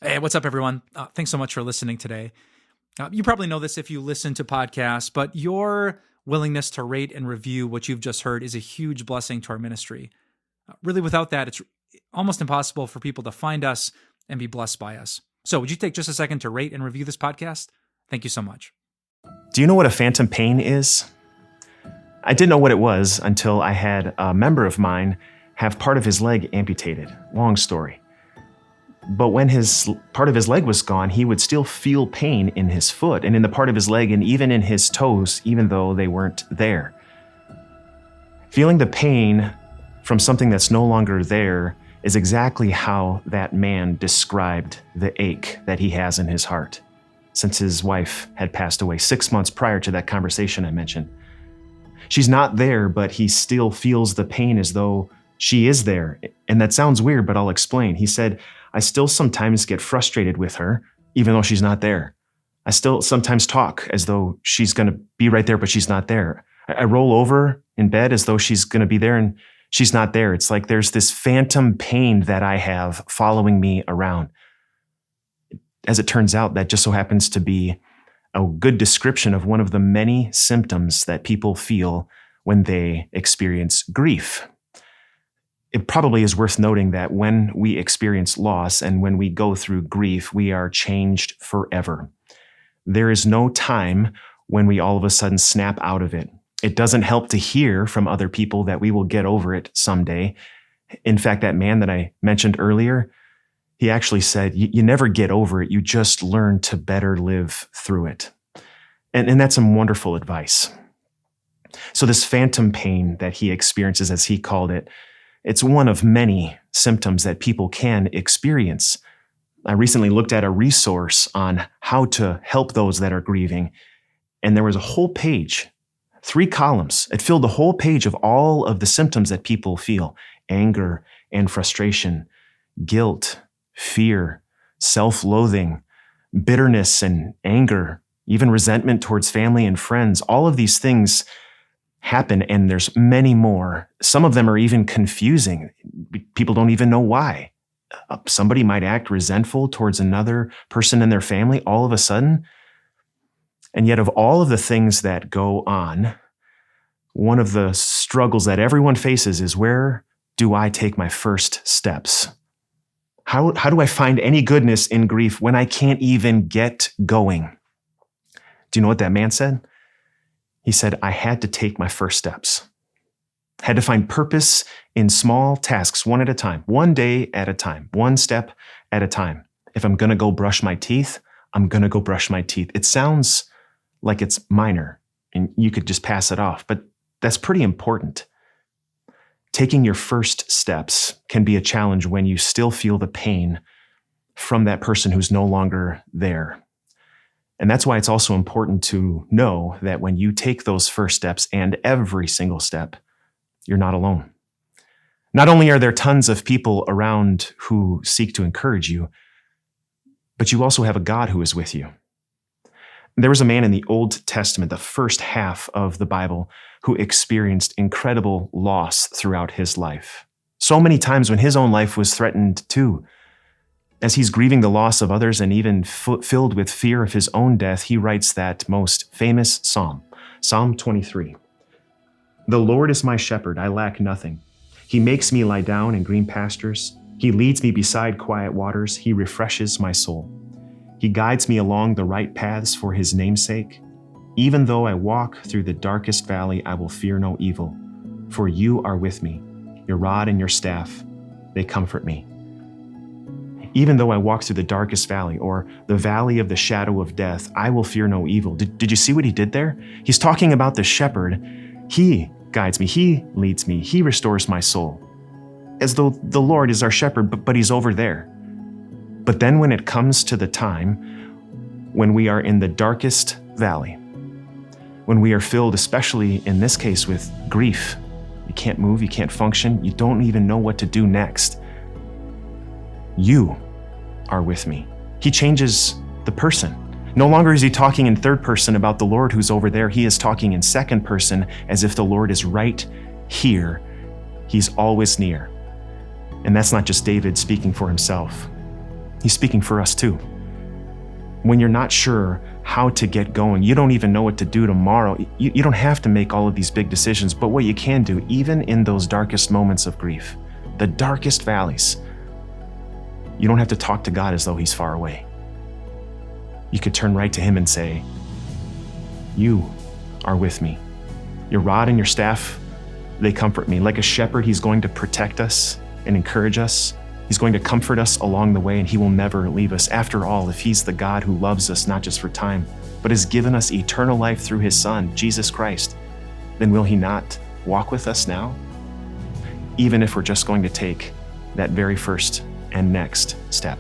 Hey, what's up, everyone? Thanks so much for listening today. You probably know this if you listen to podcasts, but your willingness to rate and review what you've just heard is a huge blessing to our ministry. Really, without that, it's almost impossible for people to find us and be blessed by us. So would you take just a second to rate and review this podcast? Thank you so much. Do you know what a phantom pain is? I didn't know what it was until I had a member of mine have part of his leg amputated. Long story. But when part of his leg was gone, he would still feel pain in his foot and in the part of his leg and even in his toes, even though they weren't there. Feeling the pain from something that's no longer there is exactly how that man described the ache that he has in his heart since his wife had passed away 6 months prior to that conversation I mentioned. She's not there, but he still feels the pain as though she is there. And that sounds weird, but I'll explain. He said, I still sometimes get frustrated with her, even though she's not there. I still sometimes talk as though she's going to be right there, but she's not there. I roll over in bed as though she's going to be there and she's not there. It's like there's this phantom pain that I have following me around. As it turns out, that just so happens to be a good description of one of the many symptoms that people feel when they experience grief. It probably is worth noting that when we experience loss and when we go through grief, we are changed forever. There is no time when we all of a sudden snap out of it. It doesn't help to hear from other people that we will get over it someday. In fact, that man that I mentioned earlier, he actually said, you never get over it. You just learn to better live through it. And that's some wonderful advice. So this phantom pain that he experiences, as he called it, it's one of many symptoms that people can experience. I recently looked at a resource on how to help those that are grieving, and there was a whole page, 3 columns. It filled the whole page of all of the symptoms that people feel: anger and frustration, guilt, fear, self-loathing, bitterness and anger, even resentment towards family and friends. All of these things happen, and there's many more. Some of them are even confusing. People don't even know why. Somebody might act resentful towards another person in their family all of a sudden. And yet, of all of the things that go on, one of the struggles that everyone faces is, where do I take my first steps? How do I find any goodness in grief when I can't even get going? Do you know what that man said? He said, I had to take my first steps. Had to find purpose in small tasks, one at a time, one day at a time, one step at a time. If I'm going to go brush my teeth, I'm going to go brush my teeth. It sounds like it's minor and you could just pass it off, but that's pretty important. Taking your first steps can be a challenge when you still feel the pain from that person who's no longer there. And that's why it's also important to know that when you take those first steps, and every single step, you're not alone. Not only are there tons of people around who seek to encourage you, but you also have a God who is with you. There was a man in the Old Testament, the first half of the Bible, who experienced incredible loss throughout his life. So many times when his own life was threatened too. As he's grieving the loss of others and even filled with fear of his own death, he writes that most famous psalm, Psalm 23. The Lord is my shepherd, I lack nothing. He makes me lie down in green pastures. He leads me beside quiet waters. He refreshes my soul. He guides me along the right paths for his name's sake. Even though I walk through the darkest valley, I will fear no evil, for you are with me. Your rod and your staff, they comfort me. Even though I walk through the darkest valley, or the valley of the shadow of death, I will fear no evil. Did you see what he did there? He's talking about the shepherd. He guides me. He leads me. He restores my soul. As though the Lord is our shepherd, but he's over there. But then when it comes to the time when we are in the darkest valley, when we are filled, especially in this case, with grief, you can't move, you can't function, you don't even know what to do next. You are with me. He changes the person. No longer is he talking in third person about the Lord who's over there. He is talking in second person as if the Lord is right here. He's always near. And that's not just David speaking for himself. He's speaking for us too. When you're not sure how to get going, you don't even know what to do tomorrow, you don't have to make all of these big decisions, but what you can do, even in those darkest moments of grief, the darkest valleys, you don't have to talk to God as though he's far away. You could turn right to him and say, you are with me. Your rod and your staff, they comfort me. Like a shepherd, he's going to protect us and encourage us. He's going to comfort us along the way, and he will never leave us. After all, if he's the God who loves us not just for time, but has given us eternal life through his Son, Jesus Christ, then will he not walk with us now? Even if we're just going to take that very first and next step.